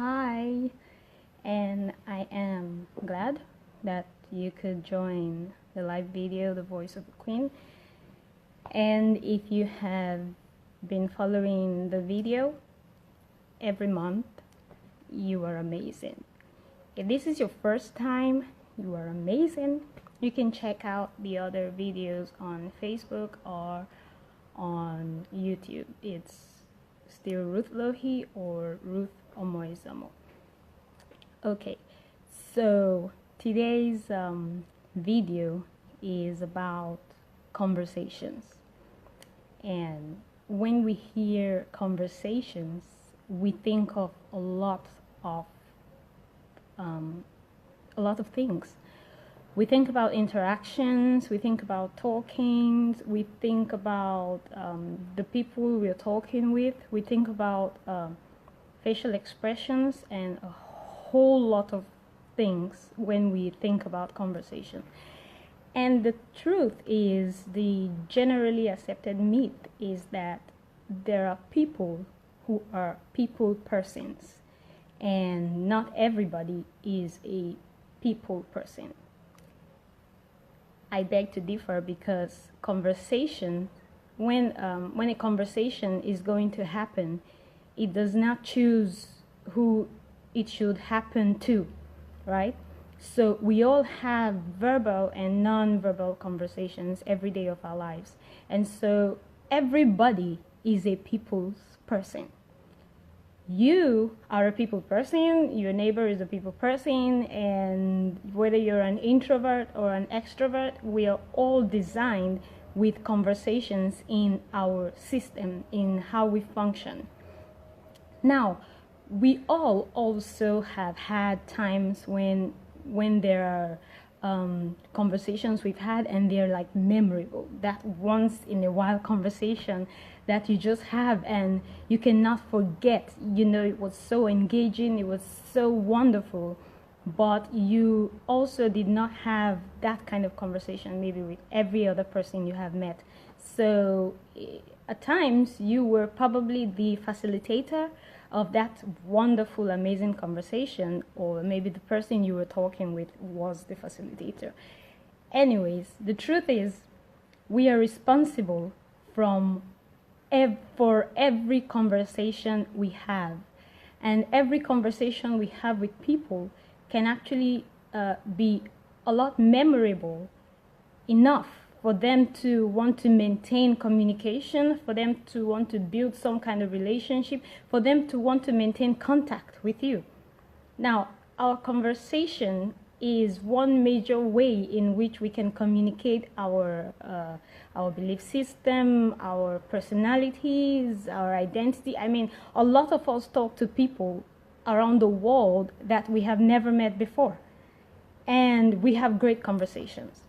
Hi, and I am glad that you could join the live video, The Voice of the Queen. And if you have been following the video every month, you are amazing. If this is your first time, you are amazing. You can check out the other videos on Facebook or on YouTube. It's still Ruth Lohi or Ruth Omo-Ezomo. Okay, so today's video is about conversations. And when we hear conversations, we think of a lot of things. We think about interactions, we think about talkings, we think about the people we're talking with, we think about facial expressions, and a whole lot of things when we think about conversation. And the truth is, the generally accepted myth is that there are people who are people persons, and not everybody is a people person. I beg to differ, because conversation, when a conversation is going to happen, it does not choose who it should happen to, right? So we all have verbal and non-verbal conversations every day of our lives. And so everybody is a people's person. You are a people person, your neighbor is a people person, and whether you're an introvert or an extrovert, we are all designed with conversations in our system, in how we function. Now, we all also have had times when there are conversations we've had and they're like memorable, that once in a while conversation that you just have and you cannot forget. You know, it was so engaging, it was so wonderful, but you also did not have that kind of conversation maybe with every other person you have met. So at times you were probably the facilitator of that wonderful, amazing conversation, or maybe the person you were talking with was the facilitator. Anyways, the truth is, we are responsible for every conversation we have. And every conversation we have with people can actually be a lot memorable enough for them to want to maintain communication, for them to want to build some kind of relationship, for them to want to maintain contact with you. Now, our conversation is one major way in which we can communicate our belief system, our personalities, our identity. I mean, a lot of us talk to people around the world that we have never met before, and we have great conversations.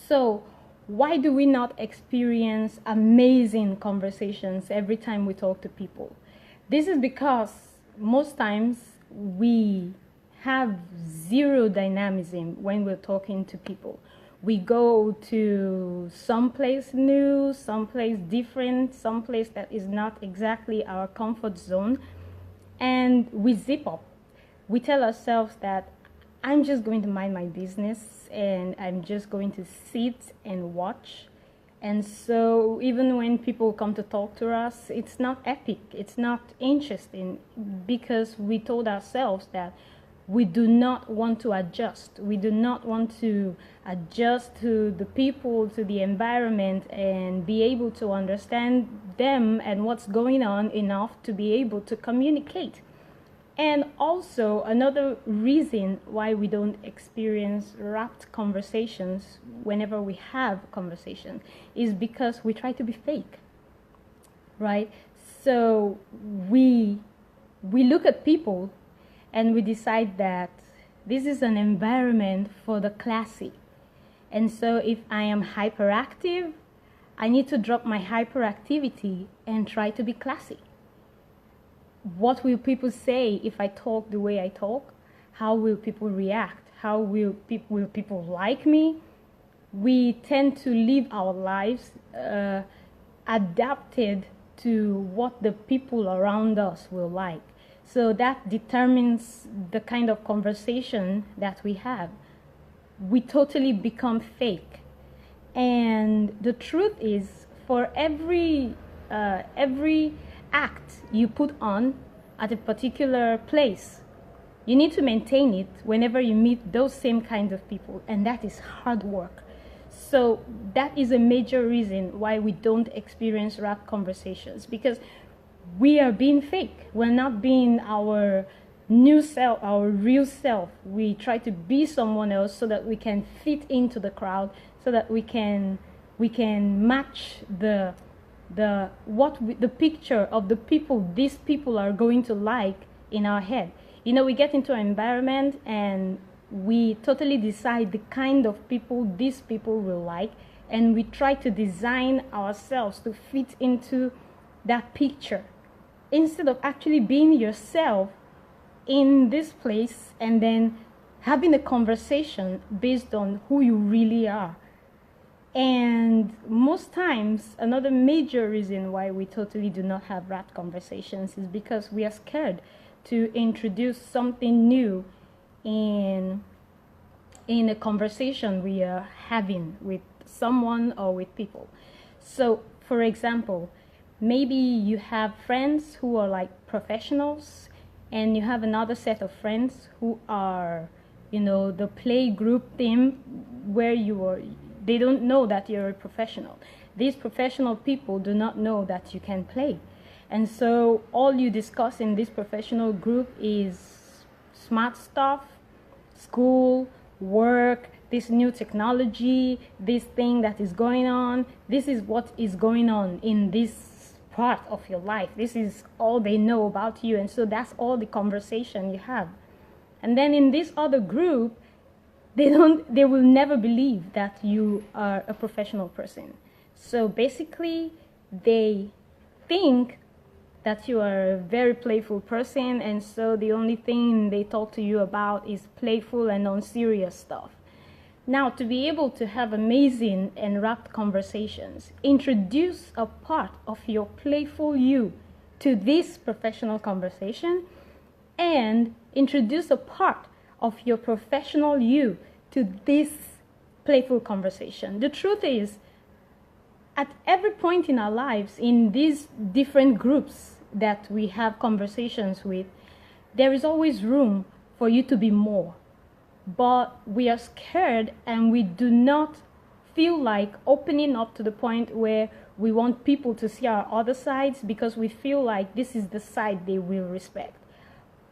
So why do we not experience amazing conversations every time we talk to people? This is because most times we have zero dynamism when we're talking to people. We go to someplace new, someplace different, someplace that is not exactly our comfort zone, and we zip up. We tell ourselves that I'm just going to mind my business and I'm just going to sit and watch. And so even when people come to talk to us, it's not epic, it's not interesting, because we told ourselves that we do not want to adjust. We do not want to adjust to the people, to the environment, and be able to understand them and what's going on enough to be able to communicate. And also, another reason why we don't experience rapt conversations whenever we have conversation is because we try to be fake, right? So we look at people and we decide that this is an environment for the classy. And so if I am hyperactive, I need to drop my hyperactivity and try to be classy. What will people say if I talk the way I talk? How will people react? How will people like me? We tend to live our lives adapted to what the people around us will like. So that determines the kind of conversation that we have. We totally become fake. And the truth is, for every act you put on at a particular place, you need to maintain it whenever you meet those same kinds of people, and that is hard work. So that is a major reason why we don't experience RAPT conversations, because we are being fake. We're not being our new self, our real self. We try to be someone else so that we can fit into the crowd, so that we can match the picture of the people these people are going to like in our head. You know, we get into an environment and we totally decide the kind of people these people will like, and we try to design ourselves to fit into that picture, instead of actually being yourself in this place and then having a conversation based on who you really are. And most times, another major reason why we totally do not have RAPT conversations is because we are scared to introduce something new in a conversation we are having with someone or with people. So, for example, maybe you have friends who are like professionals, and you have another set of friends who are, you know, the play group team where they don't know that you're a professional. These professional people do not know that you can play. And so all you discuss in this professional group is smart stuff, school, work, this new technology, this thing that is going on. This is what is going on in this part of your life. This is all they know about you. And so that's all the conversation you have. And then in this other group, they will never believe that you are a professional person. So basically, they think that you are a very playful person, and so the only thing they talk to you about is playful and unserious stuff. Now, to be able to have amazing and rapt conversations, introduce a part of your playful you to this professional conversation, and introduce a part of your professional you to this playful conversation. The truth is, at every point in our lives, in these different groups that we have conversations with, there is always room for you to be more. But we are scared, and we do not feel like opening up to the point where we want people to see our other sides, because we feel like this is the side they will respect.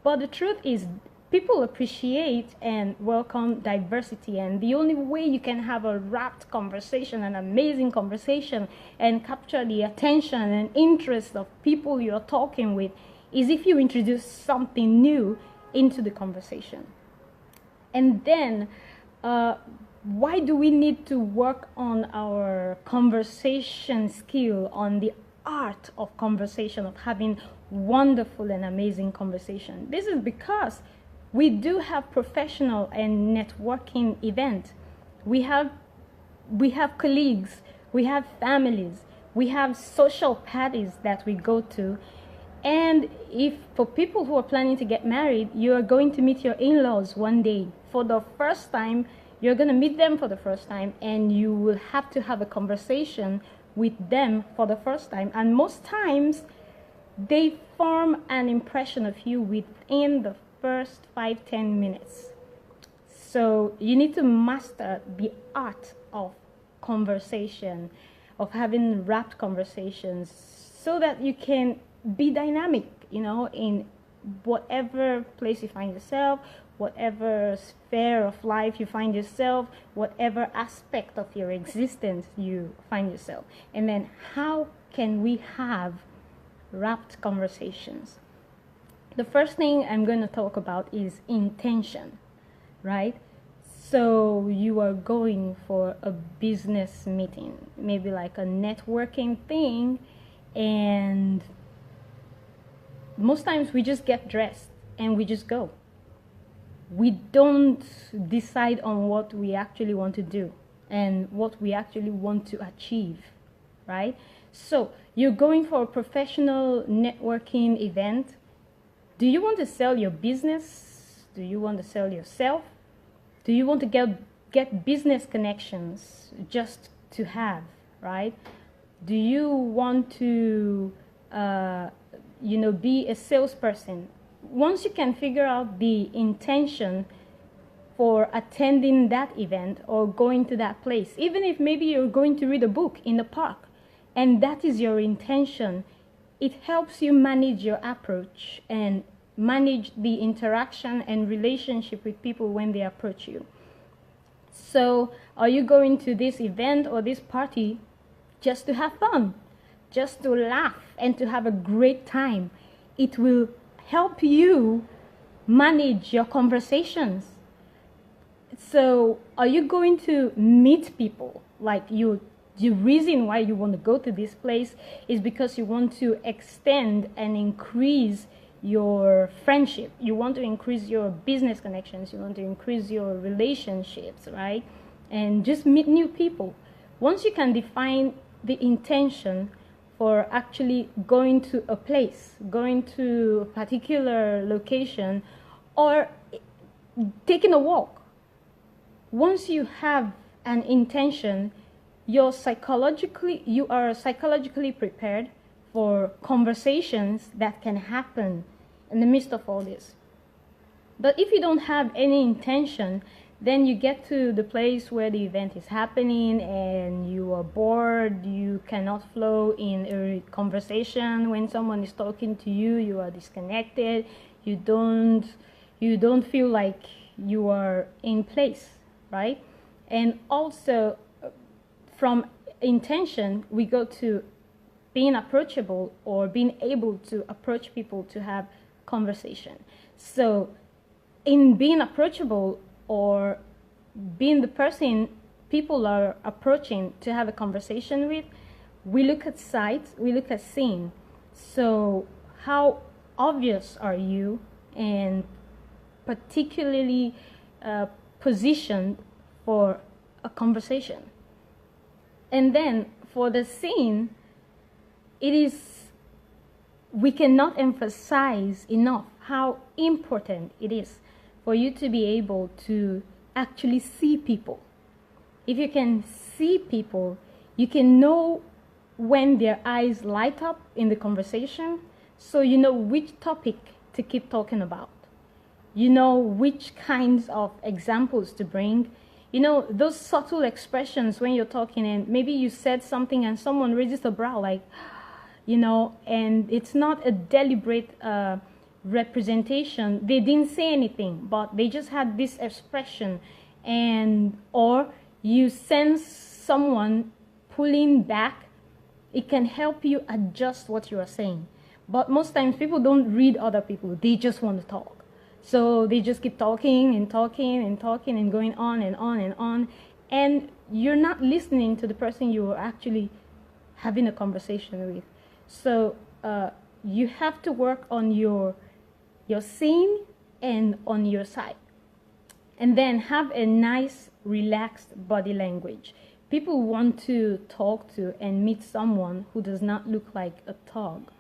But the truth is, people appreciate and welcome diversity, and the only way you can have a rapt conversation, an amazing conversation, and capture the attention and interest of people you're talking with is if you introduce something new into the conversation. And then, why do we need to work on our conversation skill, on the art of conversation, of having wonderful and amazing conversation? This is because we do have professional and networking events. We have colleagues, we have families, we have social parties that we go to. And if for people who are planning to get married, you are going to meet your in-laws one day for the first time. You're going to meet them for the first time, and you will have to have a conversation with them for the first time. And most times, they form an impression of you within the first 5-10 minutes. So you need to master the art of conversation, of having rapt conversations, so that you can be dynamic, you know, in whatever place you find yourself, whatever sphere of life you find yourself, whatever aspect of your existence you find yourself. And then how can we have rapt conversations? The first thing I'm going to talk about is intention, right? So you are going for a business meeting, maybe like a networking thing, and most times we just get dressed and we just go. We don't decide on what we actually want to do and what we actually want to achieve, right? So you're going for a professional networking event, Do you want to sell your business? Do you want to sell yourself? Do you want to get business connections just to have, right? Do you want to, be a salesperson? Once you can figure out the intention for attending that event or going to that place, even if maybe you're going to read a book in the park, and that is your intention, it helps you manage your approach and manage the interaction and relationship with people when they approach you. So, are you going to this event or this party just to have fun, just to laugh and to have a great time? It will help you manage your conversations. So, are you going to meet people? Like the reason why you want to go to this place is because you want to extend and increase your friendship. You want to increase your business connections. You want to increase your relationships, right? And just meet new people. Once you can define the intention for actually going to a place, going to a particular location, or taking a walk, once you have an intention, you are psychologically prepared for conversations that can happen in the midst of all this. But if you don't have any intention, then you get to the place where the event is happening and you are bored, you cannot flow in a conversation. When someone is talking to you, you are disconnected, you don't feel like you are in place, right? And also from intention, we go to being approachable or being able to approach people to have conversation. So in being approachable or being the person people are approaching to have a conversation with, we look at sight, we look at scene. So how obvious are you, and particularly positioned for a conversation? And then for the scene, we cannot emphasize enough how important it is for you to be able to actually see people. If you can see people, you can know when their eyes light up in the conversation, so you know which topic to keep talking about. You know which kinds of examples to bring. You know, those subtle expressions when you're talking and maybe you said something and someone raises a brow like, and it's not a deliberate representation. They didn't say anything, but they just had this expression, or you sense someone pulling back. It can help you adjust what you are saying. But most times people don't read other people. They just want to talk. So they just keep talking and talking and talking and going on and on and on. And you're not listening to the person you are actually having a conversation with. So you have to work on your scene and on your side. And then have a nice, relaxed body language. People want to talk to and meet someone who does not look like a thug.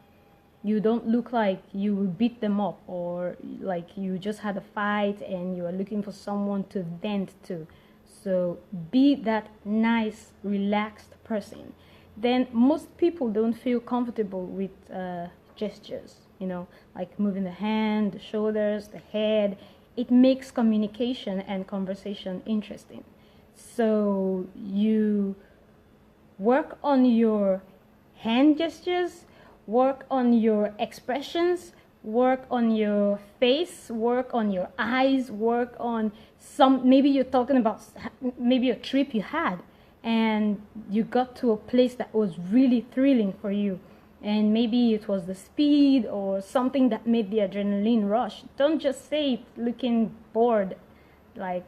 You don't look like you will beat them up, or like you just had a fight and you are looking for someone to vent to. So be that nice, relaxed person. Then most people don't feel comfortable with gestures, like moving the hand, the shoulders, the head. It makes communication and conversation interesting. So you work on your hand gestures, work on your expressions, work on your face, work on your eyes, work on maybe you're talking about maybe a trip you had and you got to a place that was really thrilling for you. And maybe it was the speed or something that made the adrenaline rush. Don't just say it looking bored, like,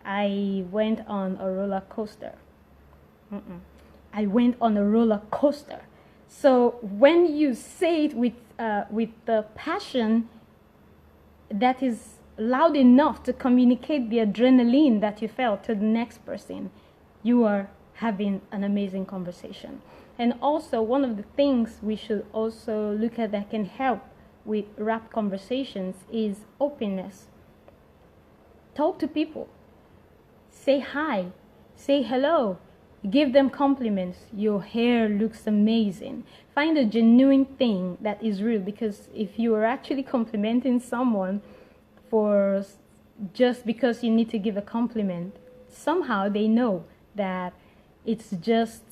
I went on a roller coaster. I went on a roller coaster. So when you say it with the passion that is loud enough to communicate the adrenaline that you felt to the next person, you are having an amazing conversation. And also, one of the things we should also look at that can help with RAPT conversations is openness. Talk to people. Say hi. Say hello. Give them compliments. Your hair looks amazing. Find a genuine thing that is real, because if you are actually complimenting someone for just because you need to give a compliment, somehow they know that it's just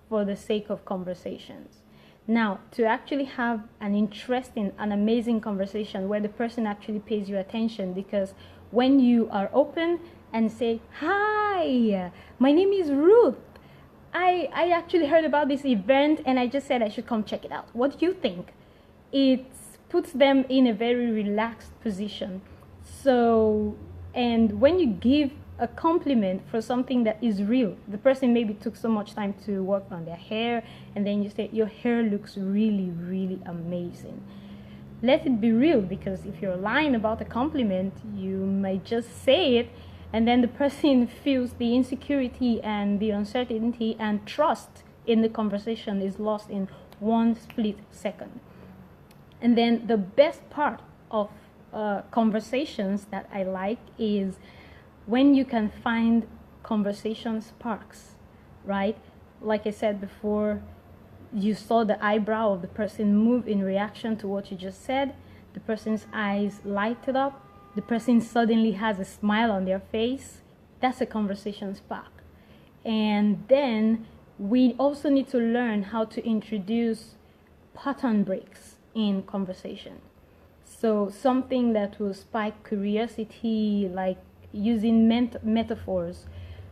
for the sake of conversations. Now, to actually have an interesting, an amazing conversation where the person actually pays you attention, because when you are open and say, hi, my name is Ruth. I actually heard about this event and I just said I should come check it out. What do you think? It puts them in a very relaxed position. So, and when you give a compliment for something that is real, the person maybe took so much time to work on their hair, and then you say, your hair looks really, really amazing. Let it be real, because if you're lying about a compliment, you might just say it, and then the person feels the insecurity and the uncertainty, and trust in the conversation is lost in one split second. And then the best part of conversations that I like is when you can find conversation sparks, right? Like I said before, you saw the eyebrow of the person move in reaction to what you just said. The person's eyes lighted up. The person suddenly has a smile on their face. That's a conversation spark. And then we also need to learn how to introduce pattern breaks in conversation. So something that will spike curiosity, like using metaphors.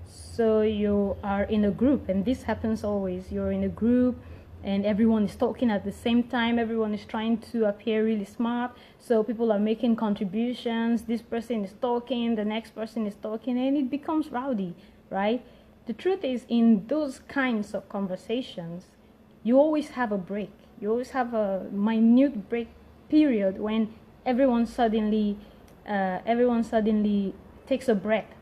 So you are in a group, and this happens always. You're in a group and everyone is talking at the same time. Everyone is trying to appear really smart. So people are making contributions. This person is talking, the next person is talking, and it becomes rowdy, right? The truth is, in those kinds of conversations, you always have a break. You always have a minute break period when everyone suddenly takes a breath.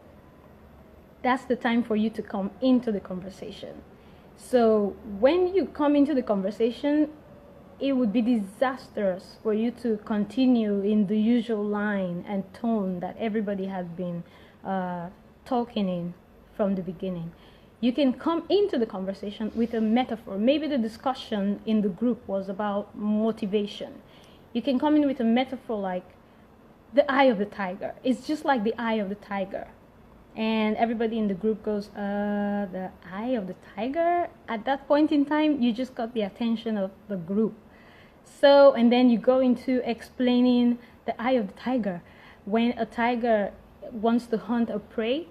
That's the time for you to come into the conversation. So when you come into the conversation, it would be disastrous for you to continue in the usual line and tone that everybody has been talking in from the beginning. You can come into the conversation with a metaphor. Maybe the discussion in the group was about motivation. You can come in with a metaphor like the eye of the tiger. It's just like the eye of the tiger. And everybody in the group goes, the eye of the tiger? At that point in time, you just got the attention of the group. So, and then you go into explaining the eye of the tiger. When a tiger wants to hunt a prey,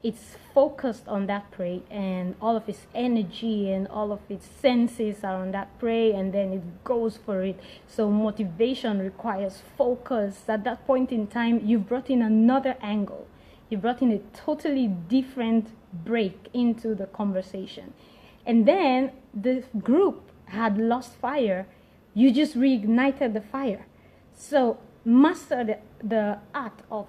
it's focused on that prey, and all of its energy and all of its senses are on that prey, and then it goes for it. So motivation requires focus. At that point in time, you've brought in another angle. You brought in a totally different break into the conversation. And then the group had lost fire. You just reignited the fire. So master the art of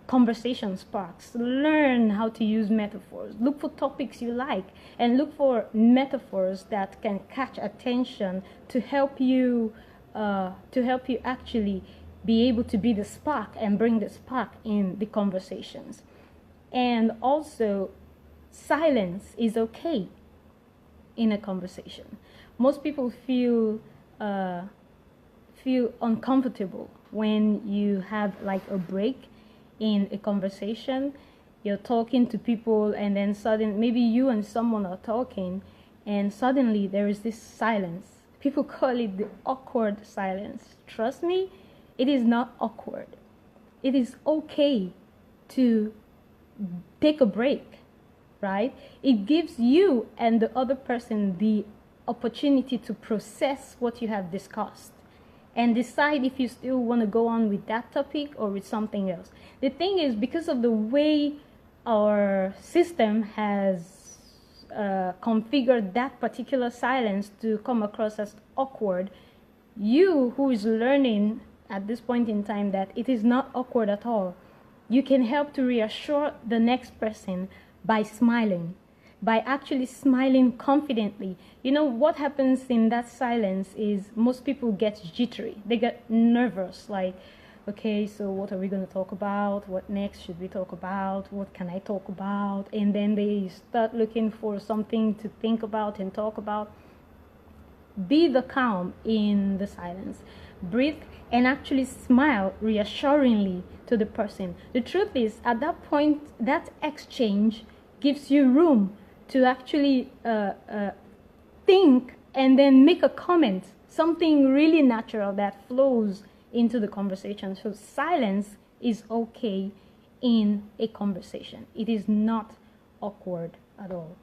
conversation sparks. Learn how to use metaphors. Look for topics you like, and look for metaphors that can catch attention to help you actually be able to be the spark and bring the spark in the conversations. And also, silence is okay in a conversation. Most people feel uncomfortable when you have like a break in a conversation. You're talking to people, and then suddenly maybe you and someone are talking, and suddenly there is this silence. People call it the awkward silence. Trust me, it is not awkward. It is okay to take a break, right? It gives you and the other person the opportunity to process what you have discussed and decide if you still want to go on with that topic or with something else. The thing is, because of the way our system has configured that particular silence to come across as awkward, you who is learning at this point in time that it is not awkward at all, you can help to reassure the next person by smiling. by actually smiling confidently. You know, what happens in that silence is most people get jittery. They get nervous, like, okay, so what are we going to talk about? What next should we talk about? What can I talk about? And then they start looking for something to think about and talk about. Be the calm in the silence. Breathe and actually smile reassuringly to the person. The truth is, at that point, that exchange gives you room to actually think and then make a comment, something really natural that flows into the conversation. So silence is okay in a conversation. It is not awkward at all.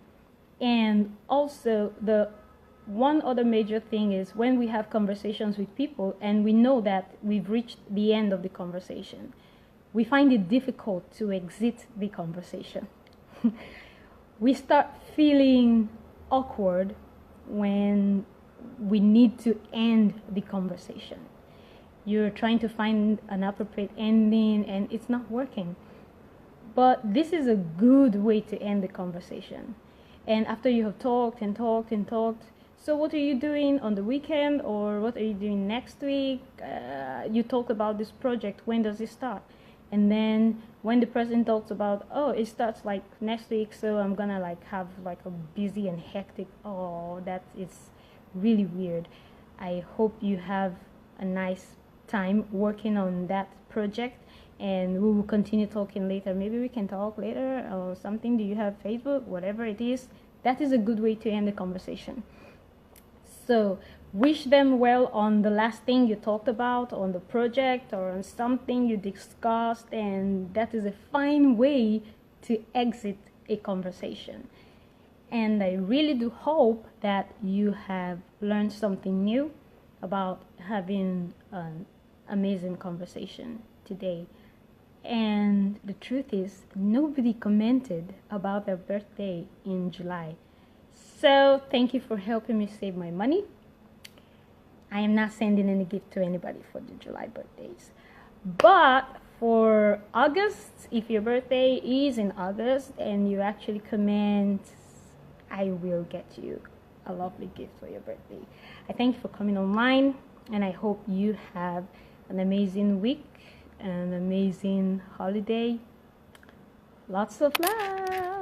And also, the one other major thing is when we have conversations with people and we know that we've reached the end of the conversation, we find it difficult to exit the conversation. We start feeling awkward when we need to end the conversation. You're trying to find an appropriate ending and it's not working. But this is a good way to end the conversation. And after you have talked and talked and talked, so what are you doing on the weekend, or what are you doing next week? You talk about this project, when does it start? And then when the person talks about, oh, it starts like next week, so I'm gonna like have like a busy and hectic, oh, that is really weird. I hope you have a nice time working on that project, and we will continue talking later. Maybe we can talk later or something. Do you have Facebook? Whatever it is, that is a good way to end the conversation. So wish them well on the last thing you talked about, on the project or on something you discussed, and that is a fine way to exit a conversation. And I really do hope that you have learned something new about having an amazing conversation today. And the truth is, nobody commented about their birthday in July. So thank you for helping me save my money. I am not sending any gift to anybody for the July birthdays. But for August, if your birthday is in August and you actually comment, I will get you a lovely gift for your birthday. I thank you for coming online, and I hope you have an amazing week, an amazing holiday. Lots of love.